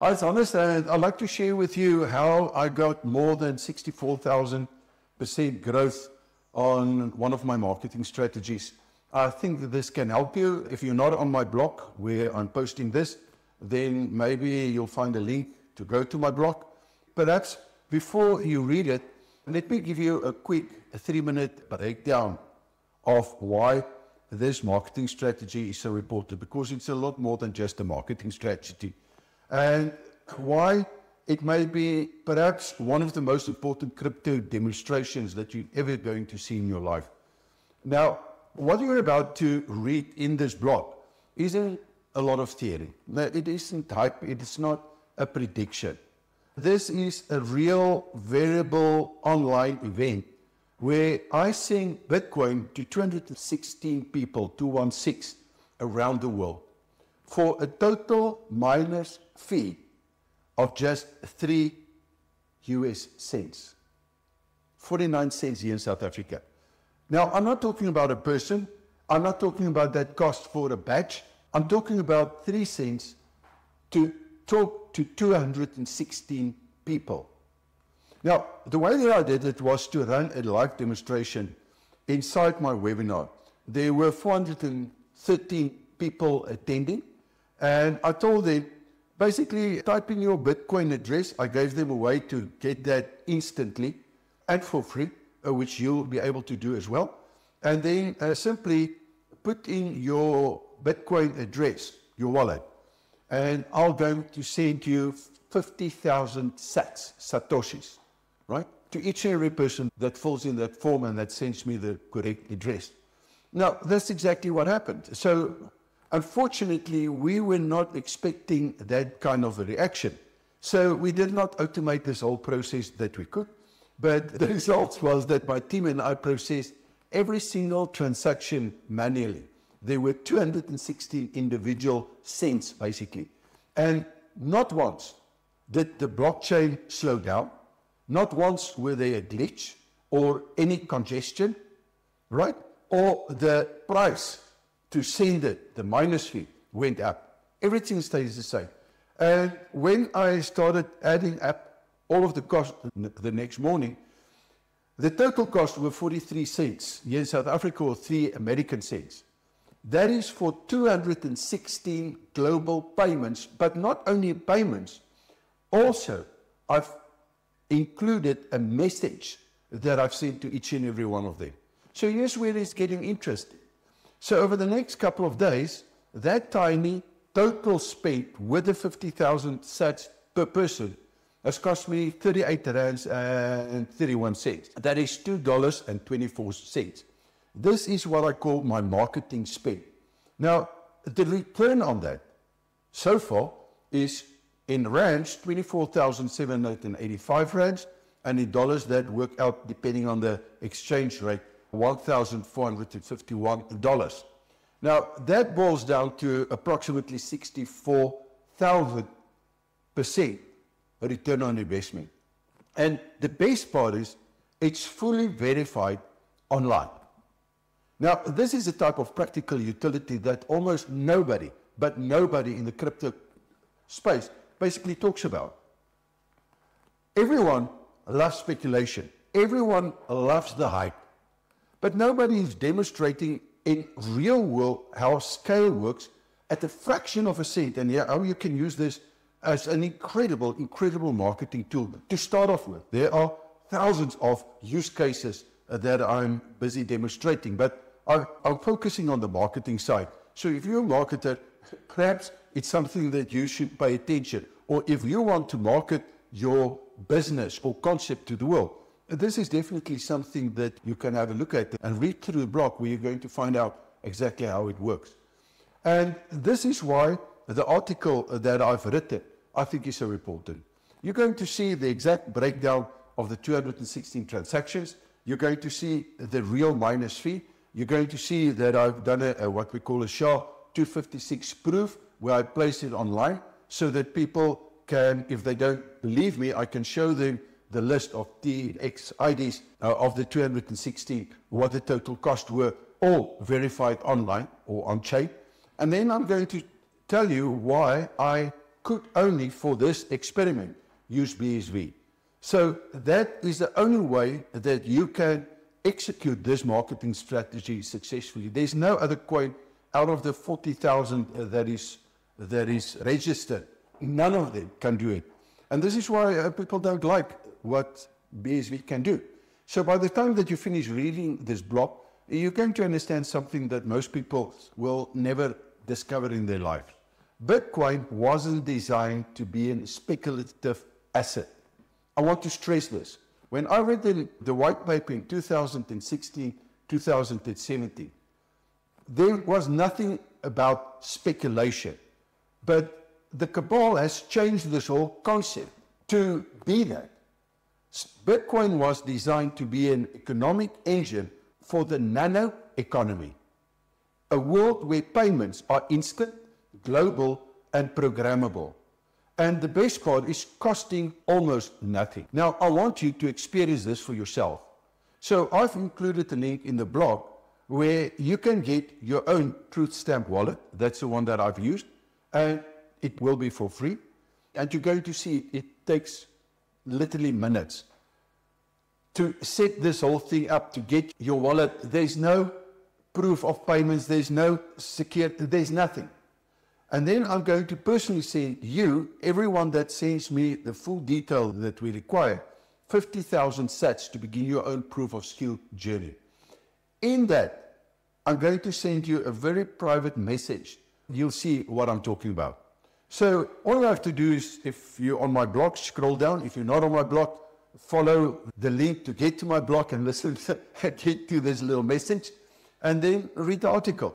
Hi, it's honest, and I'd like to share with you how I got more than 64,000% growth on one of my marketing strategies. I think that this can help you. If you're not on my blog where I'm posting this, then maybe you'll find a link to go to my blog. Perhaps before you read it, let me give you a quick 3-minute breakdown of why this marketing strategy is so important, because it's a lot more than just a marketing strategy. And why it may be perhaps one of the most important crypto demonstrations that you're ever going to see in your life. Now, what you're about to read in this blog isn't a lot of theory. No, it isn't hype. It is not a prediction. This is a real variable online event where I send Bitcoin to 216 people, 216, around the world, for a total minus fee of just 3 US cents, 49 cents here in South Africa. Now, I'm not talking about a person. I'm not talking about that cost for a batch. I'm talking about 3 cents to talk to 216 people. Now, the way that I did it was to run a live demonstration inside my webinar. There were 413 people attending. And I told them, basically, type in your Bitcoin address. I gave them a way to get that instantly and for free, which you'll be able to do as well. And then simply put in your Bitcoin address, your wallet, and I'm going to send you 50,000 satoshis, right? To each and every person that fills in that form and that sends me the correct address. Now, that's exactly what happened. So, unfortunately, we were not expecting that kind of a reaction. So we did not automate this whole process that we could. But the result was that my team and I processed every single transaction manually. There were 216 individual cents, basically. And not once did the blockchain slow down. Not once were there a glitch or any congestion, right? Or the price to send it, the minus fee, went up. Everything stays the same. And when I started adding up all of the cost the next morning, the total cost were 43 cents here in South Africa, or 3 American cents. That is for 216 global payments, but not only payments, also I've included a message that I've sent to each and every one of them. So here's where it's getting interesting. So over the next couple of days, that tiny total spent with the 50,000 sats per person has cost me 38 rands and 31 cents. That is $2.24. This is what I call my marketing spend. Now, the return on that so far is in rands, 24,785 rands, and in dollars that work out, depending on the exchange rate, $1,451. Now, that boils down to approximately 64,000% return on investment. And the best part is, it's fully verified online. Now, this is a type of practical utility that almost nobody, but nobody in the crypto space basically talks about. Everyone loves speculation. Everyone loves the hype. But nobody is demonstrating in real world how scale works at a fraction of a cent. And yeah, how you can use this as an incredible, incredible marketing tool to start off with. There are thousands of use cases that I'm busy demonstrating, but I'm focusing on the marketing side. So if you're a marketer, perhaps it's something that you should pay attention. Or if you want to market your business or concept to the world, this is definitely something that you can have a look at and read through the blog, where you're going to find out exactly how it works. And this is why the article that I've written, I think, is so important. You're going to see the exact breakdown of the 216 transactions. You're going to see the real minus fee. You're going to see that I've done what we call a SHA-256 proof, where I place it online so that people can, if they don't believe me, I can show them the list of TX IDs of the 216, what the total cost were, all verified online or on chain. And then I'm going to tell you why I could only for this experiment use BSV. So that is the only way that you can execute this marketing strategy successfully. There's no other coin out of the 40,000 that is registered. None of them can do it. And this is why people don't like what BSV can do. So by the time that you finish reading this blog, you're going to understand something that most people will never discover in their life. Bitcoin wasn't designed to be a speculative asset. I want to stress this. When I read the white paper in 2016, 2017, there was nothing about speculation. But the cabal has changed this whole concept to be that. Bitcoin was designed to be an economic engine for the nano economy, a world where payments are instant, global, and programmable. And the best part is costing almost nothing. Now, I want you to experience this for yourself. So I've included a link in the blog where you can get your own TruthStamp wallet. That's the one that I've used. And it will be for free. And you're going to see it takes literally minutes to set this whole thing up, to get your wallet. There's no proof of payments. There's no security. There's nothing. And then I'm going to personally send you, everyone that sends me the full detail that we require, 50,000 sats to begin your own proof of skill journey. In that, I'm going to send you a very private message. You'll see what I'm talking about. So all you have to do is, if you're on my blog, scroll down. If you're not on my blog, follow the link to get to my blog and listen, get to this little message, and then read the article.